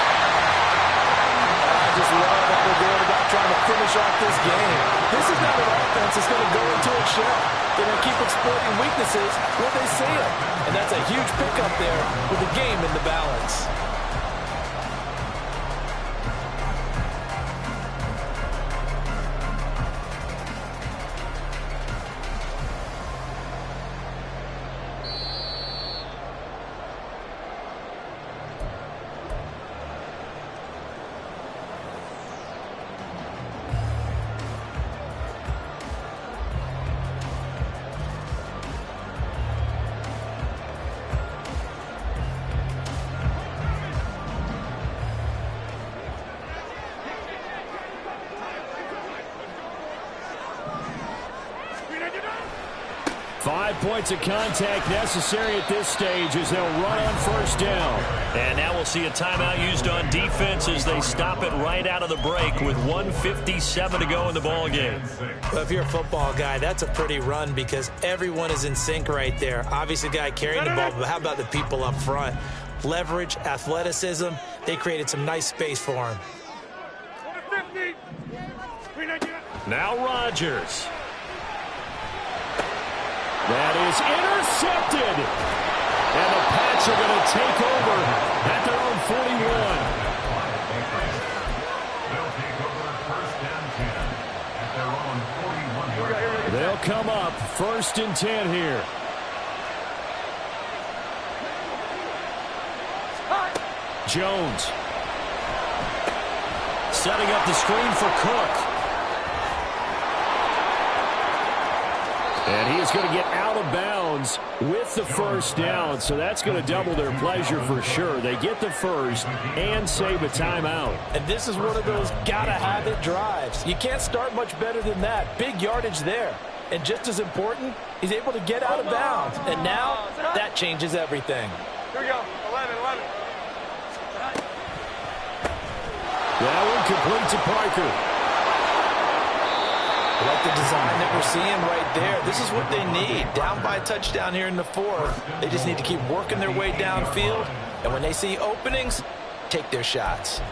I just love how they're going about trying to finish off this game. This is not an offense that's going to go into a shell. They're going to keep exploiting weaknesses where they see them. And that's a huge pickup there with the game in the balance. Points of contact necessary at this stage as they'll run on 1st down. And now we'll see a timeout used on defense as they stop it right out of the break with 1:57 to go in the ball game. Well, if you're a football guy, that's a pretty run because everyone is in sync right there. Obviously, the guy carrying the ball, but how about the people up front? Leverage, athleticism, they created some nice space for him. Now Rodgers. That is intercepted. And the Pats are going to take over at their own 41. They'll take over 1st and 10 at their own 41-yard line. They'll come up 1st and 10 here. Jones. Setting up the screen for Cook. And he is going to get out of bounds with the first down, so that's going to double their pleasure for sure. They get the first and save a timeout. And this is one of those gotta-have-it drives. You can't start much better than that. Big yardage there. And just as important, he's able to get out of bounds. And now, that changes everything. Here we go. 11. That one complete to Parker. I like the design that we're seeing right there. This is what they need. Down by a touchdown here in the fourth. They just need to keep working their way downfield. And when they see openings, take their shots.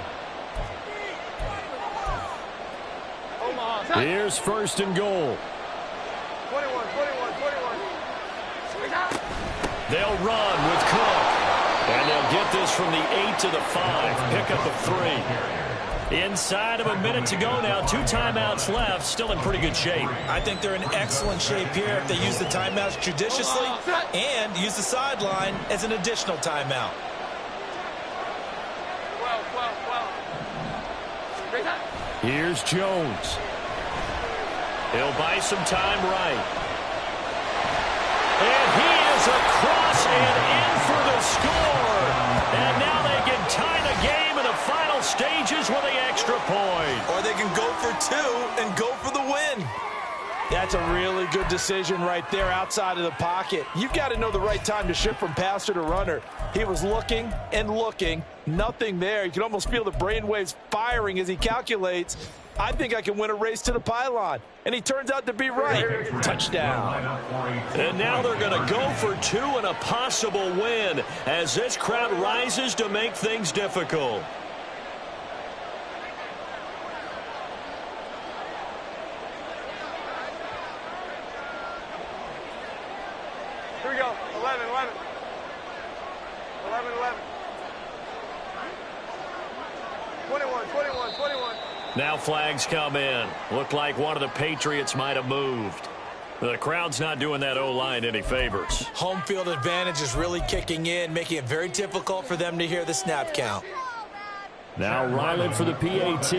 Here's 1st and goal. 21. They'll run with Cook. And they'll get this from the 8 to the 5. Pick up of 3. Inside of a minute to go now. 2 timeouts left. Still in pretty good shape. I think they're in excellent shape here if they use the timeouts judiciously and use the sideline as an additional timeout. 12. Here's Jones. He'll buy some time right. And he is across and in for the score. And now they can tie the game in the final stages with the extra point. Or they can go for 2 and go for the win. That's a really good decision right there outside of the pocket. You've got to know the right time to shift from passer to runner. He was looking and looking. Nothing there. You can almost feel the brainwaves firing as he calculates, I think I can win a race to the pylon. And he turns out to be right. Touchdown. And now they're going to go for 2 and a possible win as this crowd rises to make things difficult. Here we go. 11. 21. Now flags come in. Looked like one of the Patriots might have moved. The crowd's not doing that O-line any favors. Home field advantage is really kicking in, making it very difficult for them to hear the snap count. Now Ryland for the PAT.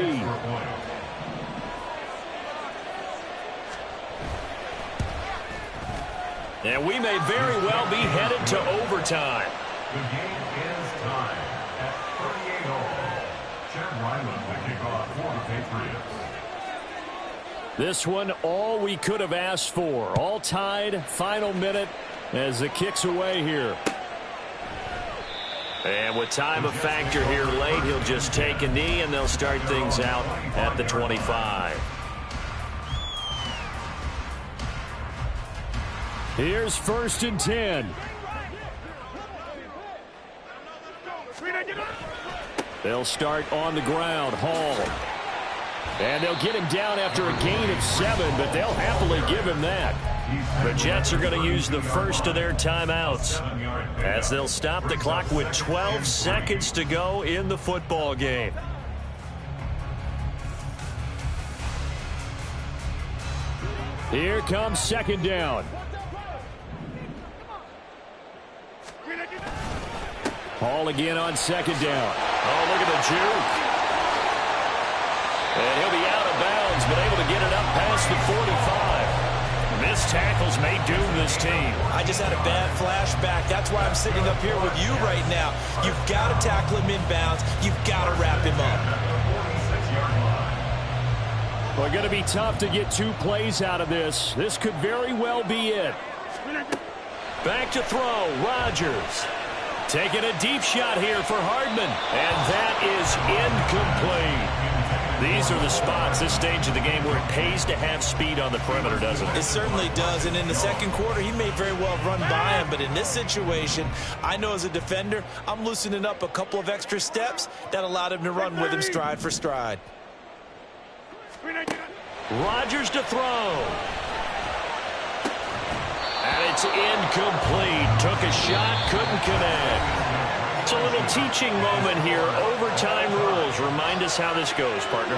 And we may very well be headed to overtime. The game is tied at 38-all. Chad Ryland will kick off for the Patriots. This one, all we could have asked for. All tied, final minute as it kicks away here. And with time a factor here late, he'll just take a knee and they'll start things out at the 25. Here's 1st and 10. They'll start on the ground. Hall. And they'll get him down after a gain of 7, but they'll happily give him that. The Jets are going to use the first of their timeouts as they'll stop the clock with 12 seconds to go in the football game. Here comes 2nd down. Hall again on 2nd down. Oh, look at the juke. And he'll be out of bounds, but able to get it up past the 45. Missed tackles may doom this team. I just had a bad flashback. That's why I'm sitting up here with you right now. You've got to tackle him inbounds. You've got to wrap him up. Well, going to be tough to get 2 plays out of this. This could very well be it. Back to throw, Rodgers. Taking a deep shot here for Hardman. And that is incomplete. These are the spots, this stage of the game, where it pays to have speed on the perimeter, doesn't it? It certainly does. And in the second quarter, he may very well run by him. But in this situation, I know as a defender, I'm loosening up a couple of extra steps that allowed him to run with him stride for stride. Rodgers to throw. And it's incomplete. Took a shot, couldn't connect. It's a little teaching moment here. Overtime rules. Remind us how this goes, partner.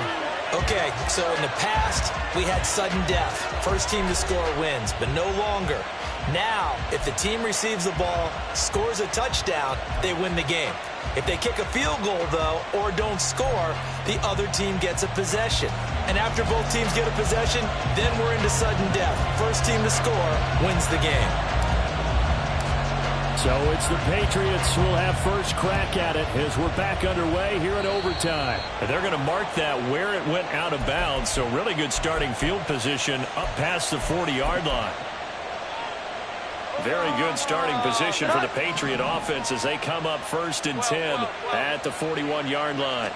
Okay, so in the past, we had sudden death. First team to score wins, but no longer. Now, if the team receives the ball, scores a touchdown, they win the game. If they kick a field goal, though, or don't score, the other team gets a possession. And after both teams get a possession, then we're into sudden death. First team to score wins the game. So it's the Patriots who will have first crack at it as we're back underway here in overtime. And they're going to mark that where it went out of bounds, so really good starting field position up past the 40-yard line. Very good starting position for the Patriot offense as they come up 1st and 10 at the 41-yard line.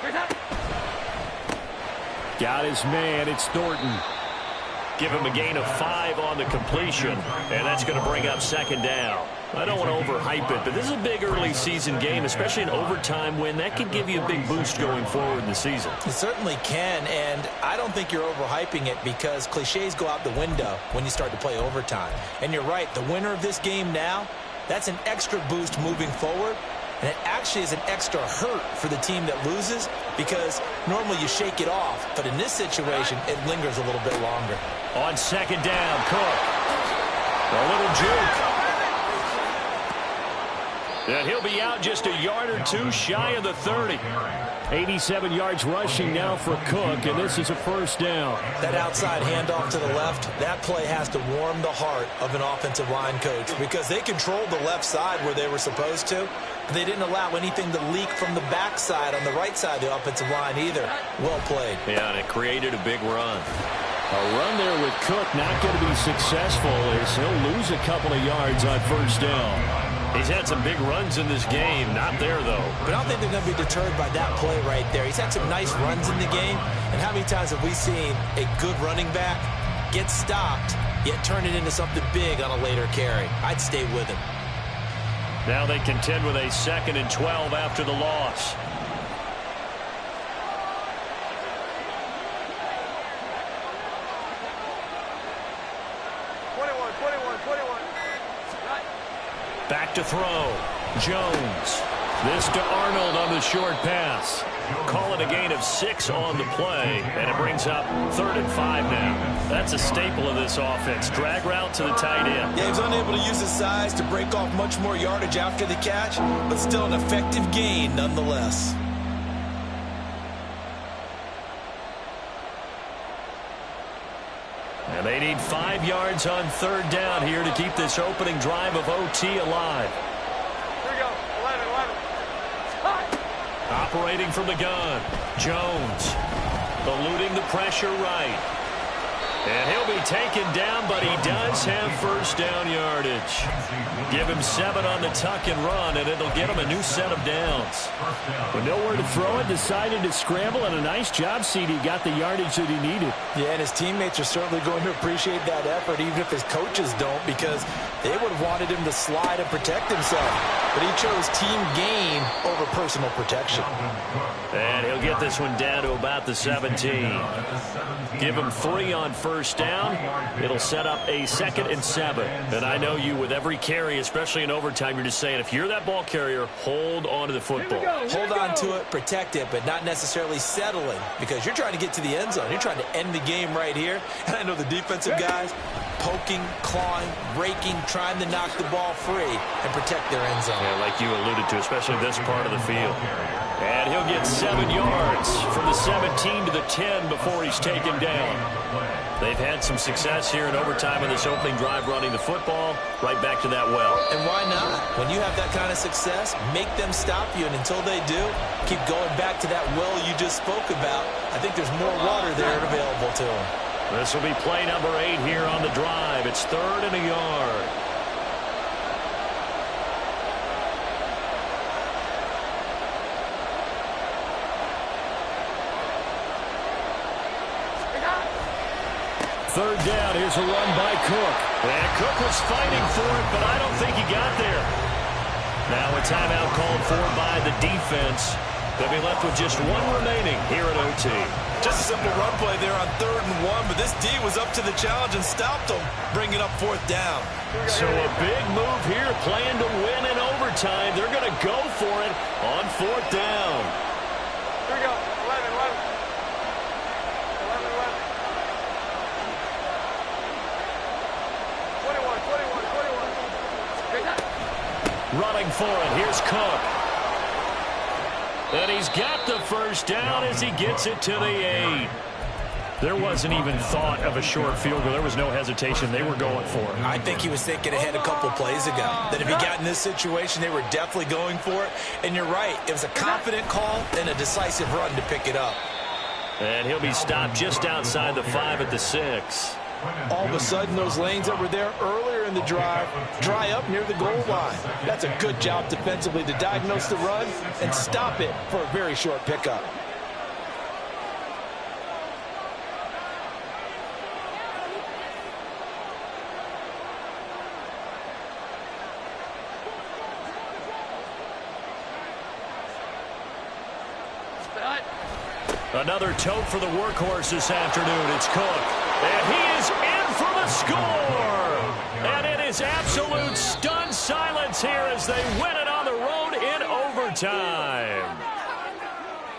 Got his man. It's Thornton. Give him a gain of 5 on the completion, and that's going to bring up 2nd down. I don't want to overhype it, but this is a big early season game, especially an overtime win. That could give you a big boost going forward in the season. It certainly can, and I don't think you're overhyping it because cliches go out the window when you start to play overtime. And you're right, the winner of this game now, that's an extra boost moving forward, and it actually is an extra hurt for the team that loses because normally you shake it off, but in this situation, it lingers a little bit longer. On 2nd down, Cook. A little juke. And he'll be out just a yard or two shy of the 30. 87 yards rushing now for Cook, and this is a 1st down. That outside handoff to the left, that play has to warm the heart of an offensive line coach because they controlled the left side where they were supposed to. They didn't allow anything to leak from the backside on the right side of the offensive line either. Well played. Yeah, and it created a big run. A run there with Cook not going to be successful as he'll lose a couple of yards on 1st down. He's had some big runs in this game. Not there, though. But I don't think they're going to be deterred by that play right there. He's had some nice runs in the game. And how many times have we seen a good running back get stopped, yet turn it into something big on a later carry? I'd stay with him. Now they contend with a 2nd and 12 after the loss. Back to throw. Jones. This to Arnold on the short pass. Call it a gain of 6 on the play, and it brings up 3rd and 5 now. That's a staple of this offense. Drag route to the tight end. Yeah, he was unable to use his size to break off much more yardage after the catch, but still an effective gain nonetheless. And they need 5 yards on 3rd down here to keep this opening drive of OT alive. Here we go. 11. Operating from the gun. Jones eluding the pressure right. And he'll be taken down, but he does have 1st down yardage. Give him 7 on the tuck and run, and it'll get him a new set of downs. With nowhere to throw it, decided to scramble, and a nice job, CD. Got the yardage that he needed. Yeah, and his teammates are certainly going to appreciate that effort, even if his coaches don't, because they would have wanted him to slide and protect himself. But he chose team gain over personal protection. And he'll get this one down to about the 17. Give him 3 on 1st down. It'll set up a 2nd and 7. And I know you, with every carry, especially in overtime, you're just saying, if you're that ball carrier, hold on to the football. Hold on to it, protect it, but not necessarily settling, because you're trying to get to the end zone. You're trying to end the game right here. And I know the defensive guys poking, clawing, raking, trying to knock the ball free and protect their end zone. Yeah, like you alluded to, especially this part of the field. And he'll get 7 yards from the 17 to the 10 before he's taken down. They've had some success here in overtime in this opening drive running the football. Right back to that well. And why not? When you have that kind of success, make them stop you. And until they do, keep going back to that well you just spoke about. I think there's more water there available to them. This will be play number 8 here on the drive. It's 3rd and a yard. Third down. Here's a run by Cook. And Cook was fighting for it, but I don't think he got there. Now a timeout called for by the defense. They'll be left with just one remaining here at OT. Just a simple run play there on 3rd and 1, but this D was up to the challenge and stopped them, bringing up 4th down. So a big move here, playing to win in overtime. They're going to go for it on 4th down. Here we go. 11, 11. 11, 11. 21, 21, 21. Running for it, here's Cook. And he's got the first down as he gets it to the 8. There wasn't even thought of a short field goal. There was no hesitation. They were going for it. I think he was thinking ahead a couple plays ago, that if he got in this situation, they were definitely going for it. And you're right, it was a confident call and a decisive run to pick it up. And he'll be stopped just outside the 5 at the 6. All of a sudden, those lanes that were there earlier in the drive dry up near the goal line. That's a good job defensively to diagnose the run and stop it for a very short pickup. Another tote for the workhorse this afternoon. It's Cook. And he is in for the score. And it is absolute stunned silence here as they win it on the road in overtime.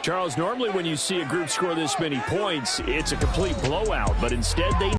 Charles, normally when you see a group score this many points, it's a complete blowout. But instead, they